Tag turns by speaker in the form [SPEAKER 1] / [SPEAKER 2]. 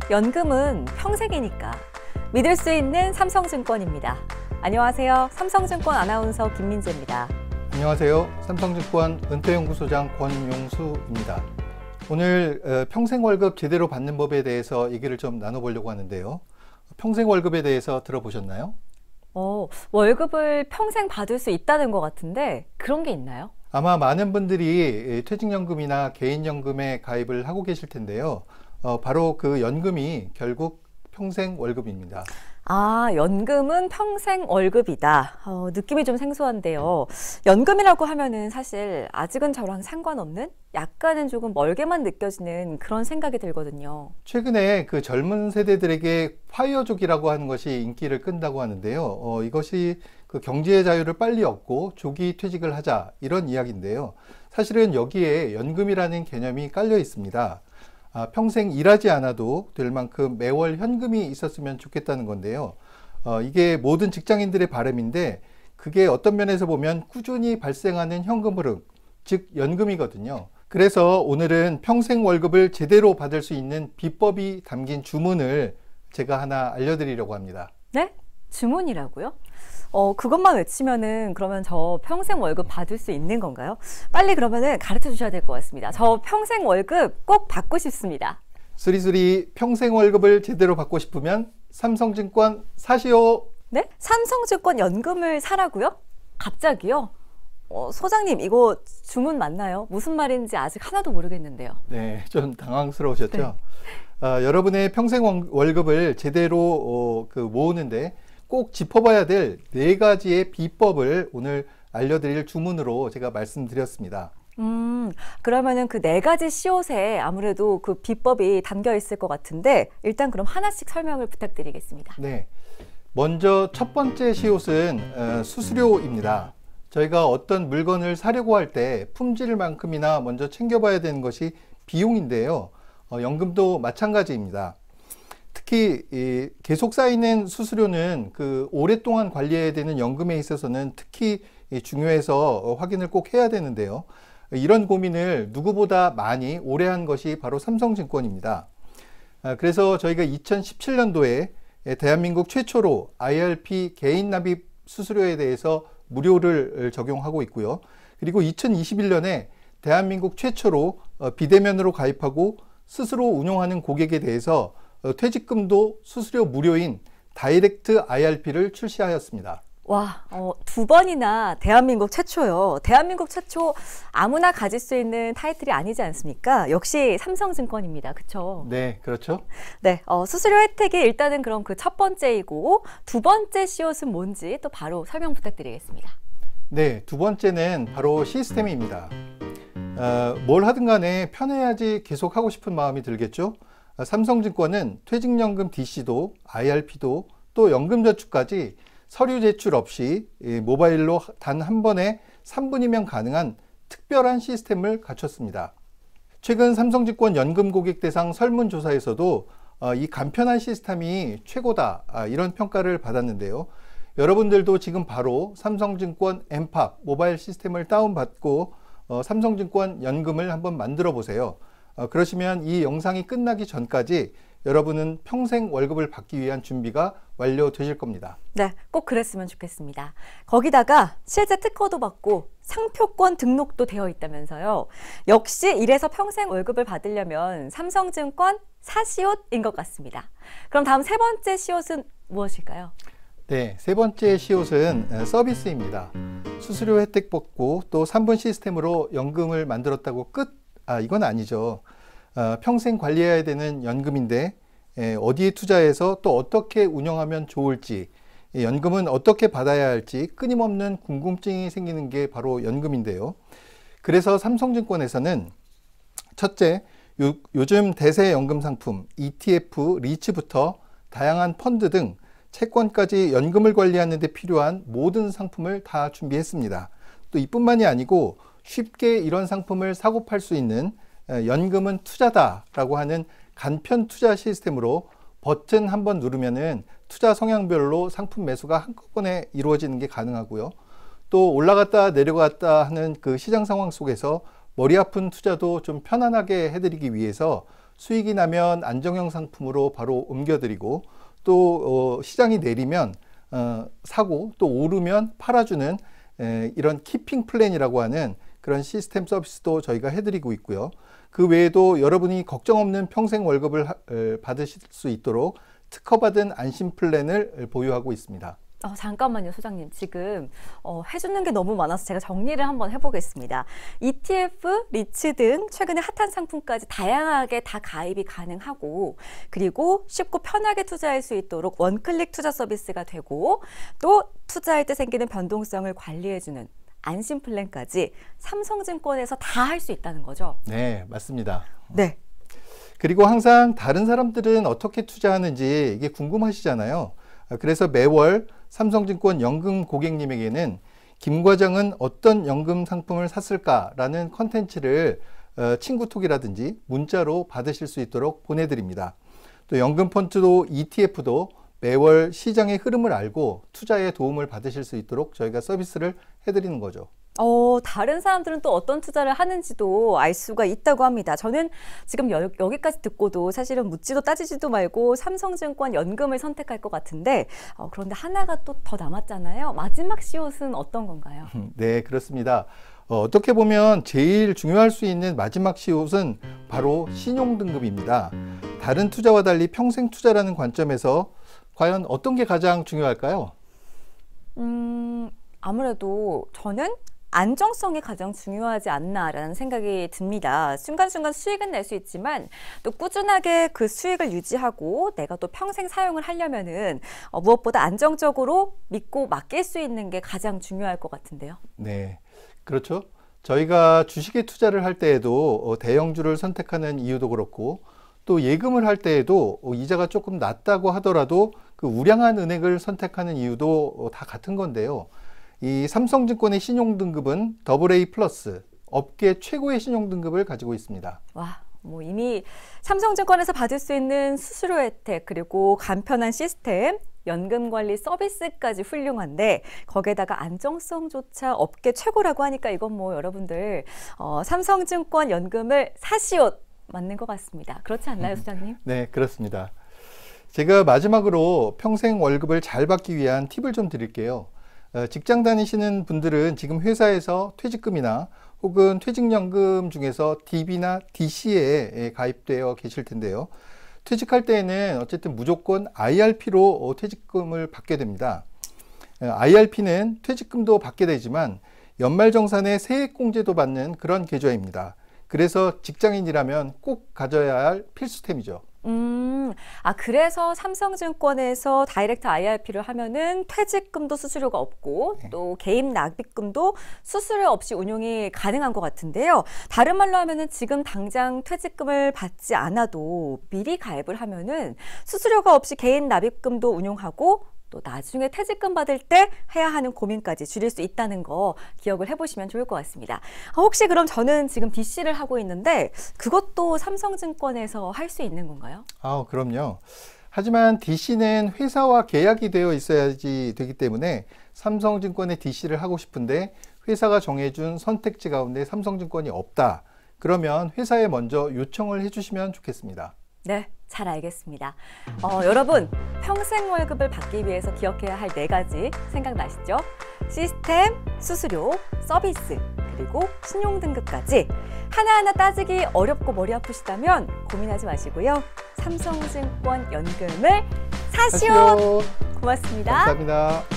[SPEAKER 1] 연금은 평생이니까 믿을 수 있는 삼성증권입니다. 안녕하세요. 삼성증권 아나운서 김민재입니다.
[SPEAKER 2] 안녕하세요. 삼성증권 은퇴연구소장 권용수입니다. 오늘 평생 월급 제대로 받는 법에 대해서 얘기를 좀 나눠보려고 하는데요. 평생 월급에 대해서 들어보셨나요?
[SPEAKER 1] 월급을 평생 받을 수 있다는 것 같은데 그런 게 있나요?
[SPEAKER 2] 아마 많은 분들이 퇴직연금이나 개인연금에 가입을 하고 계실 텐데요. 바로 그 연금이 결국 평생 월급입니다.
[SPEAKER 1] 아, 연금은 평생 월급이다. 느낌이 좀 생소한데요. 연금이라고 하면은 사실 아직은 저랑 상관없는 약간은 조금 멀게만 느껴지는 그런 생각이 들거든요.
[SPEAKER 2] 최근에 그 젊은 세대들에게 파이어족이라고 하는 것이 인기를 끈다고 하는데요. 이것이 그 경제의 자유를 빨리 얻고 조기 퇴직을 하자 이런 이야기인데요. 사실은 여기에 연금이라는 개념이 깔려 있습니다. 평생 일하지 않아도 될 만큼 매월 현금이 있었으면 좋겠다는 건데요. 이게 모든 직장인들의 바람인데 그게 어떤 면에서 보면 꾸준히 발생하는 현금 흐름, 즉 연금이거든요. 그래서 오늘은 평생 월급을 제대로 받을 수 있는 비법이 담긴 주문을 제가 하나 알려드리려고 합니다.
[SPEAKER 1] 네? 주문이라고요? 그것만 외치면은 그러면 저 평생 월급 받을 수 있는 건가요? 빨리 그러면은 가르쳐 주셔야 될 것 같습니다. 저 평생 월급 꼭 받고 싶습니다.
[SPEAKER 2] 수리수리 평생 월급을 제대로 받고 싶으면 삼성증권 사시오.
[SPEAKER 1] 네? 삼성증권 연금을 사라고요? 갑자기요? 소장님, 이거 주문 맞나요? 무슨 말인지 아직 하나도 모르겠는데요.
[SPEAKER 2] 네, 좀 당황스러우셨죠?
[SPEAKER 1] 네.
[SPEAKER 2] 여러분의 평생 월급을 제대로 모으는데 꼭 짚어봐야 될 4가지의 비법을 오늘 알려드릴 주문으로 제가 말씀드렸습니다.
[SPEAKER 1] 그러면은 그 4가지 시옷에 아무래도 그 비법이 담겨 있을 것 같은데 일단 그럼 하나씩 설명을 부탁드리겠습니다.
[SPEAKER 2] 네, 먼저 첫 번째 시옷은 수수료입니다. 저희가 어떤 물건을 사려고 할 때 품질만큼이나 먼저 챙겨봐야 되는 것이 비용인데요. 연금도 마찬가지입니다. 특히 계속 쌓이는 수수료는 그 오랫동안 관리해야 되는 연금에 있어서는 특히 중요해서 확인을 꼭 해야 되는데요. 이런 고민을 누구보다 많이 오래 한 것이 바로 삼성증권입니다. 그래서 저희가 2017년도에 대한민국 최초로 IRP 개인 납입 수수료에 대해서 무료를 적용하고 있고요. 그리고 2021년에 대한민국 최초로 비대면으로 가입하고 스스로 운용하는 고객에 대해서 퇴직금도 수수료 무료인 다이렉트 IRP를 출시하였습니다.
[SPEAKER 1] 와, 2번이나 대한민국 최초요. 대한민국 최초 아무나 가질 수 있는 타이틀이 아니지 않습니까? 역시 삼성증권입니다. 그렇죠?
[SPEAKER 2] 네, 그렇죠.
[SPEAKER 1] 네, 수수료 혜택이 일단은 그럼 그 첫 번째이고 두 번째 시옷은 뭔지 또 바로 설명 부탁드리겠습니다.
[SPEAKER 2] 네, 두 번째는 바로 시스템입니다. 뭘 하든 간에 편해야지 계속 하고 싶은 마음이 들겠죠? 삼성증권은 퇴직연금 DC도 IRP도 또 연금저축까지 서류 제출 없이 모바일로 단 한 번에 3분이면 가능한 특별한 시스템을 갖췄습니다. 최근 삼성증권 연금 고객 대상 설문조사에서도 이 간편한 시스템이 최고다 이런 평가를 받았는데요. 여러분들도 지금 바로 삼성증권 엠팝 모바일 시스템을 다운받고 삼성증권 연금을 한번 만들어 보세요. 그러시면 이 영상이 끝나기 전까지 여러분은 평생 월급을 받기 위한 준비가 완료되실 겁니다.
[SPEAKER 1] 네, 꼭 그랬으면 좋겠습니다. 거기다가 실제 특허도 받고 상표권 등록도 되어 있다면서요. 역시 이래서 평생 월급을 받으려면 삼성증권 사시옷인 것 같습니다. 그럼 다음 세 번째 시옷은 무엇일까요?
[SPEAKER 2] 네, 세 번째 시옷은 서비스입니다. 수수료 혜택 받고 또 3분 시스템으로 연금을 만들었다고 끝? 이건 아니죠. 평생 관리해야 되는 연금인데 어디에 투자해서 또 어떻게 운영하면 좋을지, 연금은 어떻게 받아야 할지 끊임없는 궁금증이 생기는 게 바로 연금인데요. 그래서 삼성증권에서는 첫째, 요즘 대세 연금 상품 ETF, 리츠부터 다양한 펀드 등 채권까지 연금을 관리하는 데 필요한 모든 상품을 다 준비했습니다. 또 이뿐만이 아니고 쉽게 이런 상품을 사고 팔 수 있는 연금은 투자다라고 하는 간편 투자 시스템으로 버튼 한번 누르면은 투자 성향별로 상품 매수가 한꺼번에 이루어지는 게 가능하고요. 또 올라갔다 내려갔다 하는 그 시장 상황 속에서 머리 아픈 투자도 좀 편안하게 해드리기 위해서 수익이 나면 안정형 상품으로 바로 옮겨드리고 또 시장이 내리면 사고 또 오르면 팔아주는 이런 키핑 플랜이라고 하는 그런 시스템 서비스도 저희가 해드리고 있고요. 그 외에도 여러분이 걱정 없는 평생 월급을 받으실 수 있도록 특허받은 안심 플랜을 보유하고 있습니다.
[SPEAKER 1] 잠깐만요, 소장님. 지금 해주는 게 너무 많아서 제가 정리를 한번 해보겠습니다. ETF, 리츠 등 최근에 핫한 상품까지 다양하게 다 가입이 가능하고, 그리고 쉽고 편하게 투자할 수 있도록 원클릭 투자 서비스가 되고, 또 투자할 때 생기는 변동성을 관리해주는 안심 플랜까지 삼성증권에서 다 할 수 있다는 거죠?
[SPEAKER 2] 네, 맞습니다.
[SPEAKER 1] 네.
[SPEAKER 2] 그리고 항상 다른 사람들은 어떻게 투자하는지 이게 궁금하시잖아요. 그래서 매월 삼성증권 연금 고객님에게는 김 과장은 어떤 연금 상품을 샀을까라는 컨텐츠를 친구톡이라든지 문자로 받으실 수 있도록 보내드립니다. 또 연금 펀드도 ETF도 매월 시장의 흐름을 알고 투자에 도움을 받으실 수 있도록 저희가 서비스를 해드리는 거죠.
[SPEAKER 1] 다른 사람들은 또 어떤 투자를 하는지도 알 수가 있다고 합니다. 저는 지금 여기까지 듣고도 사실은 묻지도 따지지도 말고 삼성증권 연금을 선택할 것 같은데, 그런데 하나가 또 더 남았잖아요. 마지막 시옷은 어떤 건가요?
[SPEAKER 2] 네, 그렇습니다. 어떻게 보면 제일 중요할 수 있는 마지막 시옷은 바로 신용등급입니다. 다른 투자와 달리 평생 투자라는 관점에서 과연 어떤 게 가장 중요할까요?
[SPEAKER 1] 아무래도 저는 안정성이 가장 중요하지 않나라는 생각이 듭니다. 순간순간 수익은 낼 수 있지만 또 꾸준하게 그 수익을 유지하고 내가 또 평생 사용을 하려면은 무엇보다 안정적으로 믿고 맡길 수 있는 게 가장 중요할 것 같은데요.
[SPEAKER 2] 네, 그렇죠. 저희가 주식에 투자를 할 때에도 대형주를 선택하는 이유도 그렇고 또 예금을 할 때에도 이자가 조금 낮다고 하더라도 그 우량한 은행을 선택하는 이유도 다 같은 건데요. 이 삼성증권의 신용등급은 AA+, 업계 최고의 신용등급을 가지고 있습니다.
[SPEAKER 1] 와, 뭐 이미 삼성증권에서 받을 수 있는 수수료 혜택, 그리고 간편한 시스템, 연금관리 서비스까지 훌륭한데 거기에다가 안정성조차 업계 최고라고 하니까 이건 뭐 여러분들 삼성증권 연금을 사시옷 맞는 것 같습니다. 그렇지 않나요, 소장님?
[SPEAKER 2] 네, 그렇습니다. 제가 마지막으로 평생 월급을 잘 받기 위한 팁을 좀 드릴게요. 직장 다니시는 분들은 지금 회사에서 퇴직금이나 혹은 퇴직연금 중에서 DB나 DC에 가입되어 계실 텐데요. 퇴직할 때에는 어쨌든 무조건 IRP로 퇴직금을 받게 됩니다. IRP는 퇴직금도 받게 되지만 연말정산에 세액공제도 받는 그런 계좌입니다. 그래서 직장인이라면 꼭 가져야 할 필수템이죠.
[SPEAKER 1] 그래서 삼성증권에서 다이렉트 IRP를 하면은 퇴직금도 수수료가 없고 또 개인 납입금도 수수료 없이 운용이 가능한 것 같은데요. 다른 말로 하면은 지금 당장 퇴직금을 받지 않아도 미리 가입을 하면은 수수료가 없이 개인 납입금도 운용하고 또 나중에 퇴직금 받을 때 해야 하는 고민까지 줄일 수 있다는 거 기억을 해보시면 좋을 것 같습니다. 혹시 그럼 저는 지금 DC를 하고 있는데 그것도 삼성증권에서 할 수 있는 건가요?
[SPEAKER 2] 그럼요. 하지만 DC는 회사와 계약이 되어 있어야지 되기 때문에 삼성증권의 DC를 하고 싶은데 회사가 정해준 선택지 가운데 삼성증권이 없다. 그러면 회사에 먼저 요청을 해주시면 좋겠습니다.
[SPEAKER 1] 네, 잘 알겠습니다. 여러분, 평생 월급을 받기 위해서 기억해야 할 4가지 생각나시죠? 시스템, 수수료, 서비스, 그리고 신용등급까지 하나하나 따지기 어렵고 머리 아프시다면 고민하지 마시고요. 삼성증권 연금을 사시오! 고맙습니다.
[SPEAKER 2] 감사합니다.